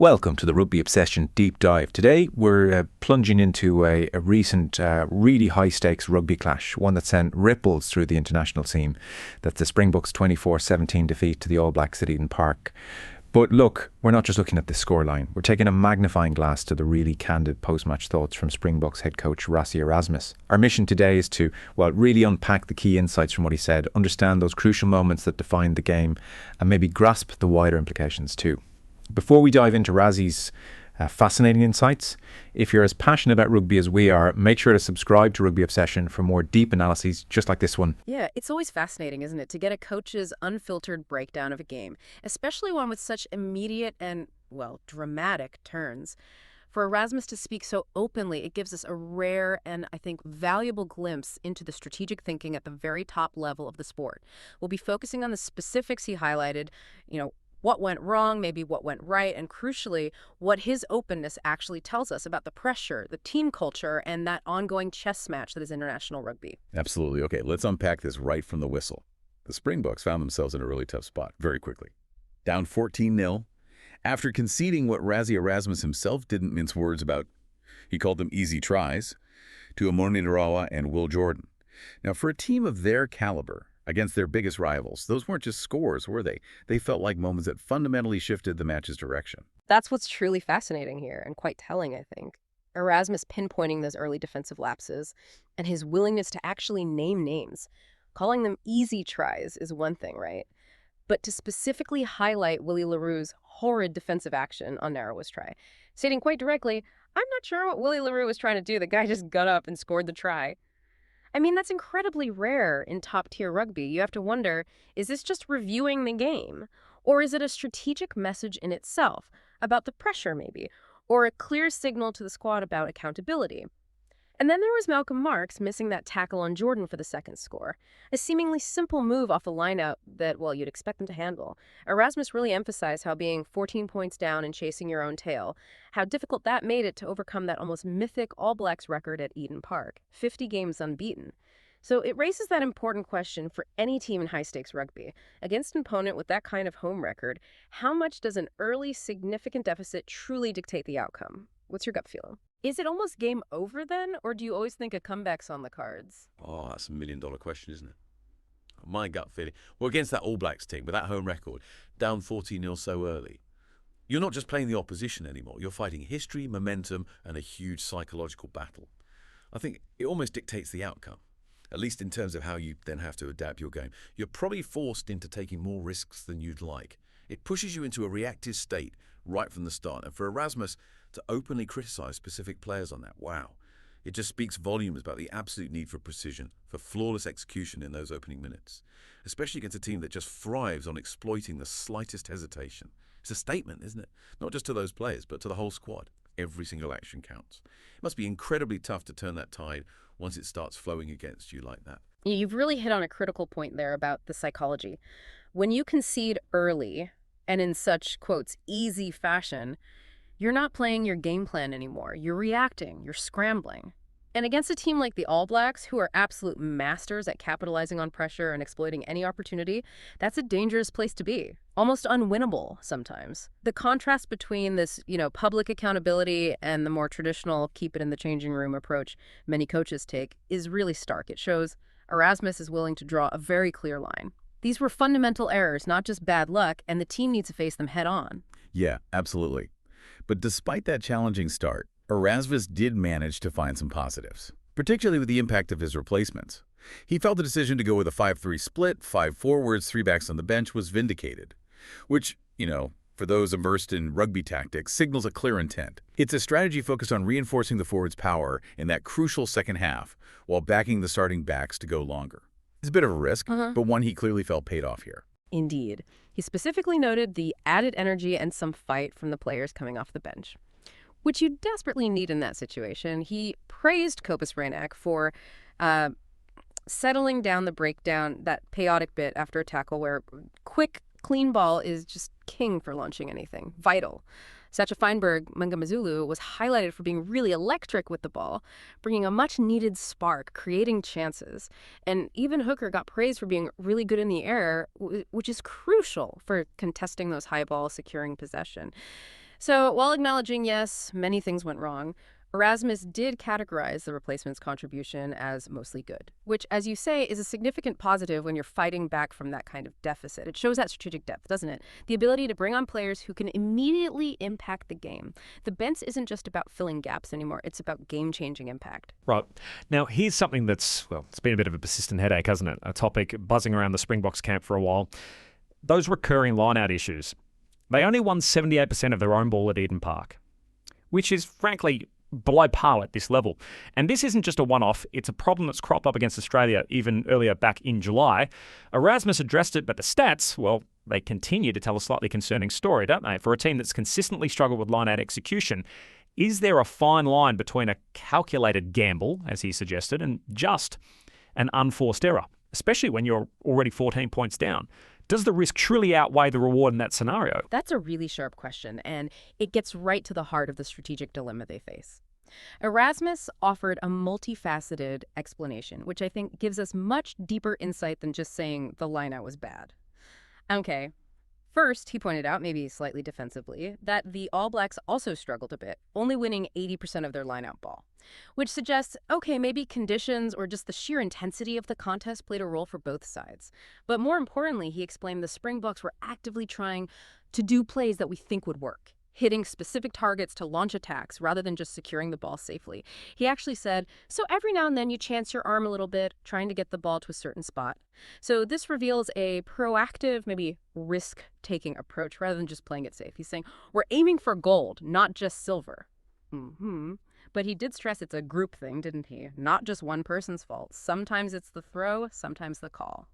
Welcome to the Rugby Obsession Deep Dive. Today we're plunging into a recent really high-stakes rugby clash, one that sent ripples through the international team. That's the Springboks 24-17 defeat to the All Blacks at Eden Park. But look, we're not just looking at the scoreline. We're taking a magnifying glass to the really candid post-match thoughts from Springboks head coach Rassie Erasmus. Our mission today is to, really unpack the key insights from what he said, understand those crucial moments that defined the game, and maybe grasp the wider implications too. Before we dive into Rassie's fascinating insights, if you're as passionate about rugby as we are, make sure to subscribe to Rugby Obsession for more deep analyses just like this one. Yeah, it's always fascinating, isn't it, to get a coach's unfiltered breakdown of a game, especially one with such immediate and, dramatic turns. For Erasmus to speak so openly, it gives us a rare and, I think, valuable glimpse into the strategic thinking at the very top level of the sport. We'll be focusing on the specifics he highlighted, what went wrong, maybe what went right, and crucially, what his openness actually tells us about the pressure, the team culture, and that ongoing chess match that is international rugby. Absolutely. Okay, let's unpack this right from the whistle. The Springboks found themselves in a really tough spot very quickly. Down 14-0, after conceding what Rassie Erasmus himself didn't mince words about. He called them easy tries, to Amoni Rawa and Will Jordan. Now, for a team of their caliber, against their biggest rivals, those weren't just scores, were they? They felt like moments that fundamentally shifted the match's direction. That's what's truly fascinating here, and quite telling, I think. Erasmus pinpointing those early defensive lapses, and his willingness to actually name names. Calling them easy tries is one thing, right? But to specifically highlight Willie Roux' horrid defensive action on narrowest try, stating quite directly, I'm not sure what Willie Roux was trying to do. The guy just got up and scored the try. I mean, that's incredibly rare in top-tier rugby. You have to wonder, is this just reviewing the game? Or is it a strategic message in itself, about the pressure maybe, or a clear signal to the squad about accountability? And then there was Malcolm Marx missing that tackle on Jordan for the second score. A seemingly simple move off the lineout that, you'd expect them to handle. Erasmus really emphasized how being 14 points down and chasing your own tail, how difficult that made it to overcome that almost mythic All Blacks record at Eden Park, 50 games unbeaten. So it raises that important question for any team in high-stakes rugby. Against an opponent with that kind of home record, how much does an early significant deficit truly dictate the outcome? What's your gut feeling? Is it almost game over then, or do you always think a comeback's on the cards? Oh, that's a million-dollar question, isn't it? My gut feeling. Well, against that All Blacks team, with that home record, down 14-0 so early, you're not just playing the opposition anymore. You're fighting history, momentum, and a huge psychological battle. I think it almost dictates the outcome, at least in terms of how you then have to adapt your game. You're probably forced into taking more risks than you'd like. It pushes you into a reactive state right from the start. And for Erasmus to openly criticize specific players on that, wow. It just speaks volumes about the absolute need for precision, for flawless execution in those opening minutes, especially against a team that just thrives on exploiting the slightest hesitation. It's a statement, isn't it? Not just to those players, but to the whole squad. Every single action counts. It must be incredibly tough to turn that tide once it starts flowing against you like that. You've really hit on a critical point there about the psychology. When you concede early, and in such, quotes, easy fashion, you're not playing your game plan anymore. You're reacting. You're scrambling. And against a team like the All Blacks, who are absolute masters at capitalizing on pressure and exploiting any opportunity, that's a dangerous place to be. Almost unwinnable sometimes. The contrast between this, public accountability and the more traditional keep it in the changing room approach many coaches take is really stark. It shows Erasmus is willing to draw a very clear line. These were fundamental errors, not just bad luck, and the team needs to face them head on. Yeah, absolutely. But despite that challenging start, Erasmus did manage to find some positives, particularly with the impact of his replacements. He felt the decision to go with a 5-3 split, 5 forwards, 3 backs on the bench was vindicated, which, for those immersed in rugby tactics, signals a clear intent. It's a strategy focused on reinforcing the forwards' power in that crucial second half while backing the starting backs to go longer. It's a bit of a risk, but one he clearly felt paid off here. Indeed. He specifically noted the added energy and some fight from the players coming off the bench, which you desperately need in that situation. He praised Kopis Rainak for settling down the breakdown, that chaotic bit after a tackle where quick, clean ball is just king for launching anything. Vital. Sacha Feinberg-Mangamazulu was highlighted for being really electric with the ball, bringing a much-needed spark, creating chances. And even Hooker got praised for being really good in the air, which is crucial for contesting those high balls, securing possession. So, while acknowledging, yes, many things went wrong, Erasmus did categorize the replacement's contribution as mostly good, which, as you say, is a significant positive when you're fighting back from that kind of deficit. It shows that strategic depth, doesn't it? The ability to bring on players who can immediately impact the game. The bench isn't just about filling gaps anymore, it's about game-changing impact. Right. Now, here's something that's, well, it's been a bit of a persistent headache, hasn't it? A topic buzzing around the Springboks camp for a while. Those recurring line-out issues. They only won 78% of their own ball at Eden Park, which is, frankly, below par at this level. And this isn't just a one-off, it's a problem that's cropped up against Australia even earlier back in July. Erasmus addressed it, but the stats, well, they continue to tell a slightly concerning story, don't they? For a team that's consistently struggled with line-out execution, is there a fine line between a calculated gamble, as he suggested, and just an unforced error, especially when you're already 14 points down? Does the risk truly outweigh the reward in that scenario? That's a really sharp question, and it gets right to the heart of the strategic dilemma they face. Erasmus offered a multifaceted explanation, which I think gives us much deeper insight than just saying the lineout was bad. Okay. First, he pointed out, maybe slightly defensively, that the All Blacks also struggled a bit, only winning 80% of their lineout ball, which suggests, okay, maybe conditions or just the sheer intensity of the contest played a role for both sides. But more importantly, he explained the Springboks were actively trying to do plays that we think would work, hitting specific targets to launch attacks rather than just securing the ball safely. He actually said, so every now and then you chance your arm a little bit, trying to get the ball to a certain spot. So this reveals a proactive, maybe risk-taking approach rather than just playing it safe. He's saying, we're aiming for gold, not just silver. But he did stress it's a group thing, didn't he? Not just one person's fault. Sometimes it's the throw, sometimes the call.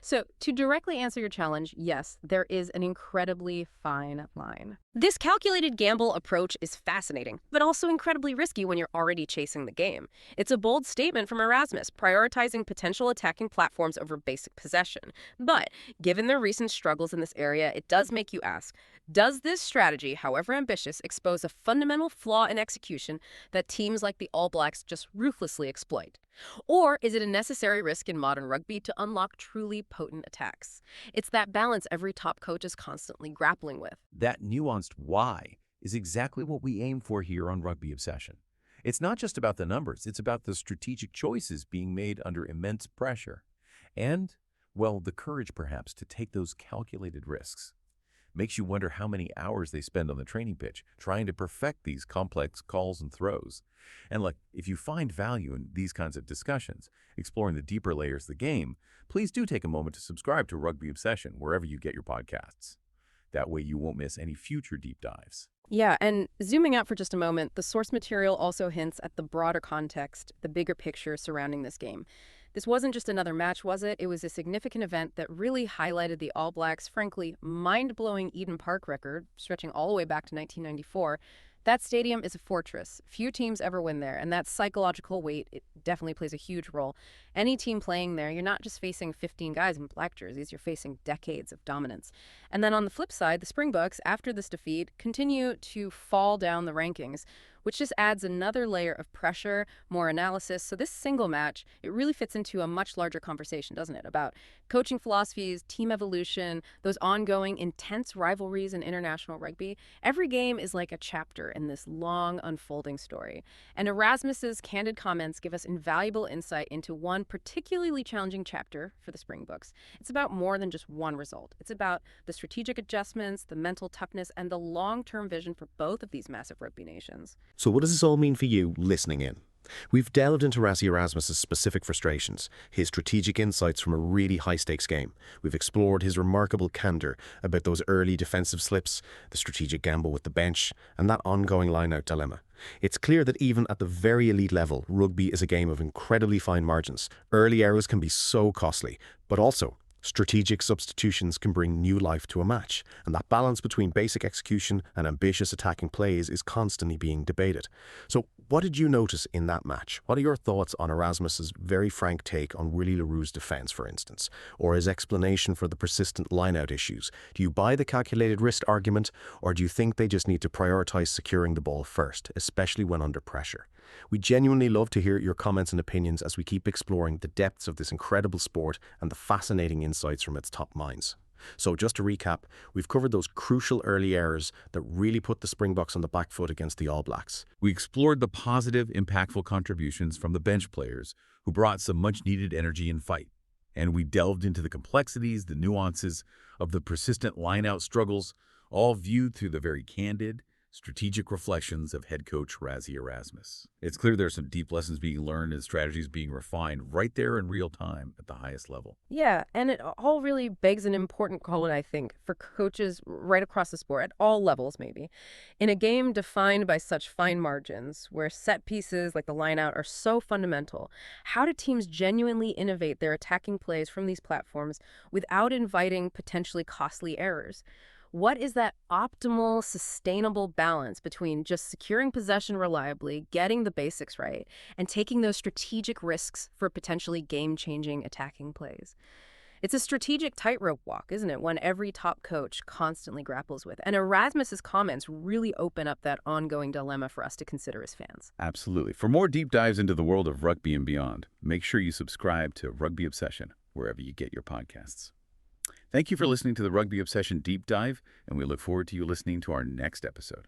So, to directly answer your challenge, yes, there is an incredibly fine line. This calculated gamble approach is fascinating, but also incredibly risky when you're already chasing the game. It's a bold statement from Erasmus, prioritizing potential attacking platforms over basic possession. But, given the recent struggles in this area, it does make you ask, does this strategy, however ambitious, expose a fundamental flaw in execution that teams like the All Blacks just ruthlessly exploit? Or is it a necessary risk in modern rugby to unlock truly potent attacks? It's that balance every top coach is constantly grappling with. That nuanced why is exactly what we aim for here on Rugby Obsession. It's not just about the numbers, it's about the strategic choices being made under immense pressure. And, well, the courage perhaps to take those calculated risks. Makes you wonder how many hours they spend on the training pitch trying to perfect these complex calls and throws. And look, if you find value in these kinds of discussions, exploring the deeper layers of the game, please do take a moment to subscribe to Rugby Obsession wherever you get your podcasts. That way you won't miss any future deep dives. Yeah, and zooming out for just a moment, the source material also hints at the broader context, the bigger picture surrounding this game. This wasn't just another match, was it? It was a significant event that really highlighted the All Blacks' frankly mind-blowing Eden Park record, stretching all the way back to 1994. That stadium is a fortress. Few teams ever win there, and that psychological weight, it definitely plays a huge role. Any team playing there, you're not just facing 15 guys in black jerseys, you're facing decades of dominance. And then on the flip side, the Springboks, after this defeat, continue to fall down the rankings, which just adds another layer of pressure, more analysis. So this single match, it really fits into a much larger conversation, doesn't it? About coaching philosophies, team evolution, those ongoing intense rivalries in international rugby. Every game is like a chapter in this long unfolding story. And Erasmus's candid comments give us invaluable insight into one particularly challenging chapter for the Springboks. It's about more than just one result. It's about the strategic adjustments, the mental toughness, and the long-term vision for both of these massive rugby nations. So what does this all mean for you listening in? We've delved into Rassie Erasmus's specific frustrations, his strategic insights from a really high-stakes game. We've explored his remarkable candor about those early defensive slips, the strategic gamble with the bench, and that ongoing line-out dilemma. It's clear that even at the very elite level, rugby is a game of incredibly fine margins. Early errors can be so costly, but also strategic substitutions can bring new life to a match, and that balance between basic execution and ambitious attacking plays is constantly being debated. So what did you notice in that match? What are your thoughts on Erasmus's very frank take on Willie Roux' defence, for instance, or his explanation for the persistent line-out issues? Do you buy the calculated risk argument, or do you think they just need to prioritise securing the ball first, especially when under pressure? We genuinely love to hear your comments and opinions as we keep exploring the depths of this incredible sport and the fascinating insights from its top minds. So just to recap, we've covered those crucial early errors that really put the Springboks on the back foot against the All Blacks. We explored the positive, impactful contributions from the bench players who brought some much-needed energy and fight. And we delved into the complexities, the nuances of the persistent line-out struggles, all viewed through the very candid, strategic reflections of head coach Rassie Erasmus. It's clear there's some deep lessons being learned and strategies being refined right there in real time at the highest level. Yeah, and it all really begs an important call, I think, for coaches right across the sport, at all levels maybe. In a game defined by such fine margins, where set pieces like the line-out are so fundamental, how do teams genuinely innovate their attacking plays from these platforms without inviting potentially costly errors? What is that optimal, sustainable balance between just securing possession reliably, getting the basics right, and taking those strategic risks for potentially game-changing attacking plays? It's a strategic tightrope walk, isn't it? One every top coach constantly grapples with. And Erasmus's comments really open up that ongoing dilemma for us to consider as fans. Absolutely. For more deep dives into the world of rugby and beyond, make sure you subscribe to Rugby Obsession wherever you get your podcasts. Thank you for listening to the Rugby Obsession Deep Dive, and we look forward to you listening to our next episode.